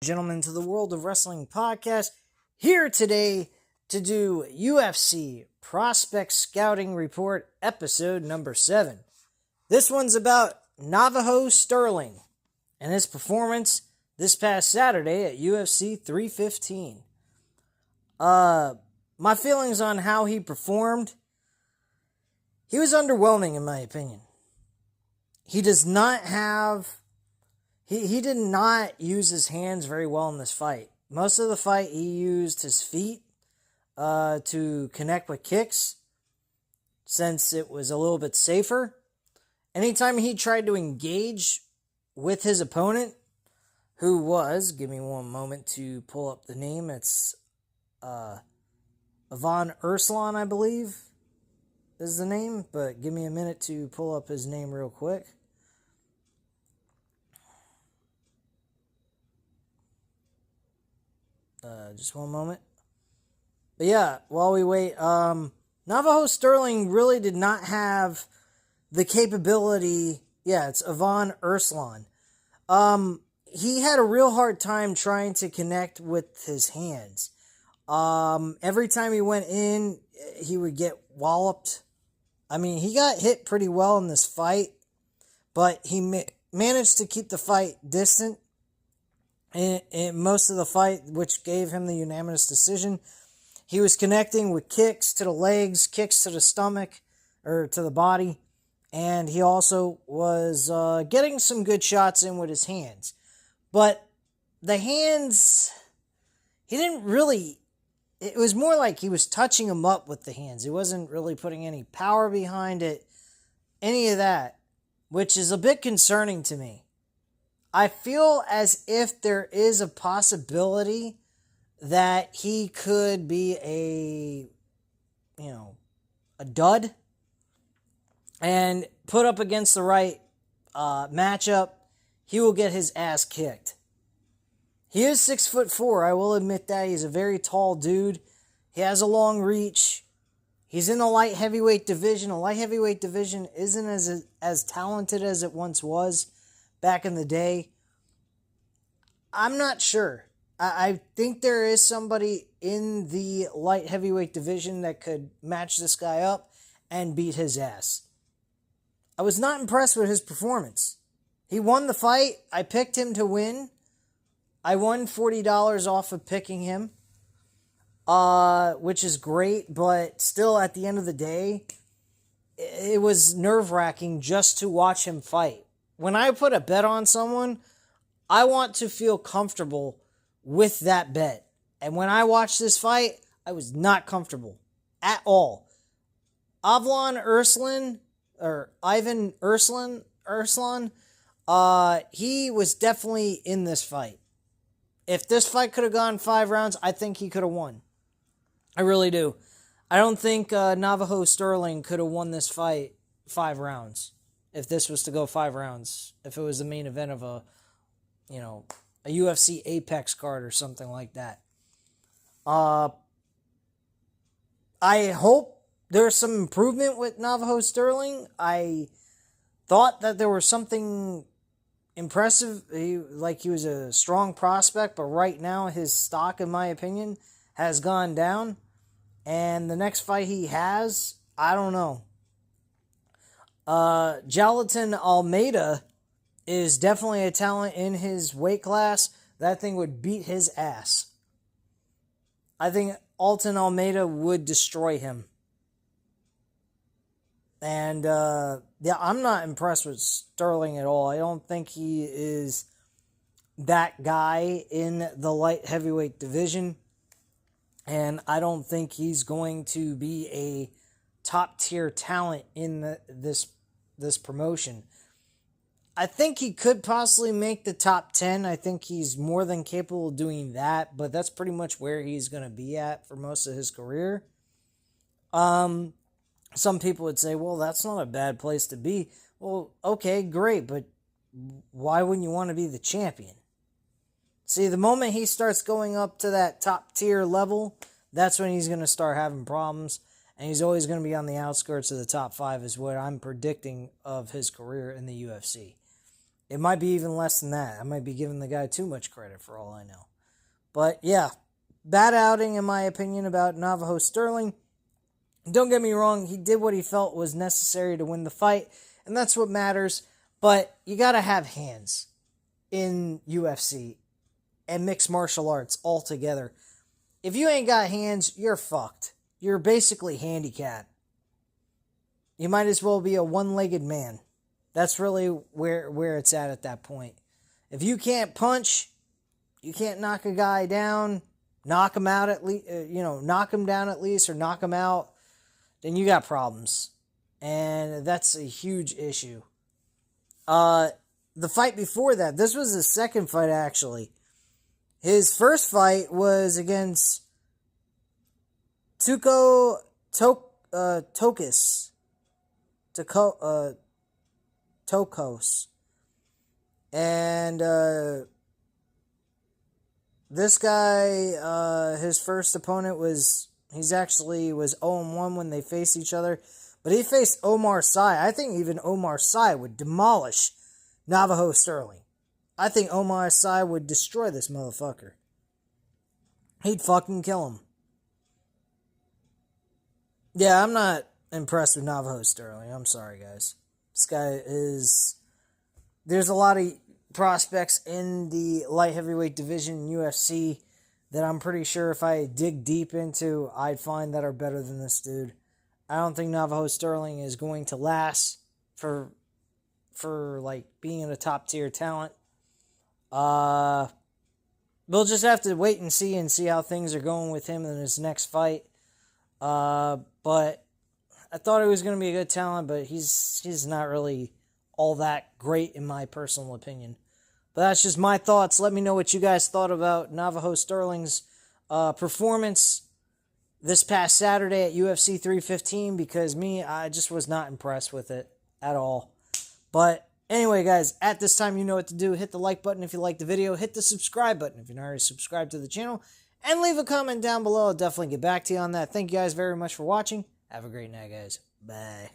Gentlemen, to the World of Wrestling podcast, here today to do UFC Prospect Scouting Report episode number 7. This one's about Navajo Stirling and his performance this past Saturday at UFC 315. My feelings on how he performed, he was underwhelming in my opinion. He does not have... He did not use his hands very well in this fight. Most of the fight, he used his feet to connect with kicks, since it was a little bit safer. Anytime he tried to engage with his opponent, who was, give me one moment to pull up the name, it's Von Urslan, I believe, is the name, but give me a minute to pull up his name real quick. Just one moment. But yeah, while we wait, Navajo Stirling really did not have the capability. Yeah, it's Von Urslan. He had a real hard time trying to connect with his hands. Every time he went in, he would get walloped. I mean, he got hit pretty well in this fight, but he managed to keep the fight distant in most of the fight, which gave him the unanimous decision. He was connecting with kicks to the legs, kicks to the stomach, or to the body, and he also was getting some good shots in with his hands. But the hands, he didn't really... It was more like he was touching them up with the hands. He wasn't really putting any power behind it, any of that, which is a bit concerning to me. I feel as if there is a possibility that he could be a dud and put up against the right matchup, he will get his ass kicked. He is 6'4", I will admit that. He's a very tall dude. He has a long reach. He's in the light heavyweight division. The light heavyweight division isn't as talented as it once was back in the day. I'm not sure. I think there is somebody in the light heavyweight division that could match this guy up and beat his ass. I was not impressed with his performance. He won the fight. I picked him to win. I won $40 off of picking him, which is great, but still at the end of the day, it was nerve-wracking just to watch him fight. When I put a bet on someone, I want to feel comfortable with that bet. And when I watched this fight, I was not comfortable at all. Ivan Urslan, he was definitely in this fight. If this fight could have gone 5 rounds, I think he could have won. I really do. I don't think Navajo Stirling could have won this fight 5 rounds. If this was to go 5 rounds. If it was the main event of a UFC Apex card or something like that. I hope there's some improvement with Navajo Stirling. I thought that there was something impressive. He was a strong prospect, but right now his stock, in my opinion, has gone down. And the next fight he has, I don't know. Jalatin Almeida is definitely a talent in his weight class. That thing would beat his ass. I think Alton Almeida would destroy him. And, I'm not impressed with Stirling at all. I don't think he is that guy in the light heavyweight division. And I don't think he's going to be a top-tier talent in this promotion. I think he could possibly make the top 10. I think he's more than capable of doing that, but that's pretty much where he's going to be at for most of his career. Some people would say, well, that's not a bad place to be. Well, okay, great, but why wouldn't you want to be the champion? See, the moment he starts going up to that top tier level, that's when he's going to start having problems, and he's always going to be on the outskirts of the top 5 is what I'm predicting of his career in the UFC. It might be even less than that. I might be giving the guy too much credit for all I know. But yeah, bad outing in my opinion about Navajo Stirling. Don't get me wrong, he did what he felt was necessary to win the fight, and that's what matters. But you gotta have hands in UFC and mixed martial arts altogether. If you ain't got hands, you're fucked. You're basically handicapped. You might as well be a one-legged man. That's really where it's at that point. If you can't punch, you can't knock a guy down, knock him out at least, knock him down at least, or knock him out, then you got problems. And that's a huge issue. The fight before that, this was his second fight actually. His first fight was against Tokos. And this guy, his first opponent was 0-1 when they faced each other. But he faced Omar Sy. I think even Omar Sy would demolish Navajo Stirling. I think Omar Sy would destroy this motherfucker. He'd fucking kill him. Yeah, I'm not impressed with Navajo Stirling. I'm sorry, guys. This guy is... There's a lot of prospects in the light heavyweight division in UFC that I'm pretty sure if I dig deep into, I'd find that are better than this dude. I don't think Navajo Stirling is going to last for like being a top tier talent. We'll just have to wait and see how things are going with him in his next fight. But I thought he was going to be a good talent, but he's not really all that great in my personal opinion. But that's just my thoughts. Let me know what you guys thought about Navajo Stirling's performance this past Saturday at UFC 315, because I just was not impressed with it at all. But anyway, guys, at this time, you know what to do. Hit the like button if you liked the video. Hit the subscribe button if you're not already subscribed to the channel. And leave a comment down below. I'll definitely get back to you on that. Thank you guys very much for watching. Have a great night, guys. Bye.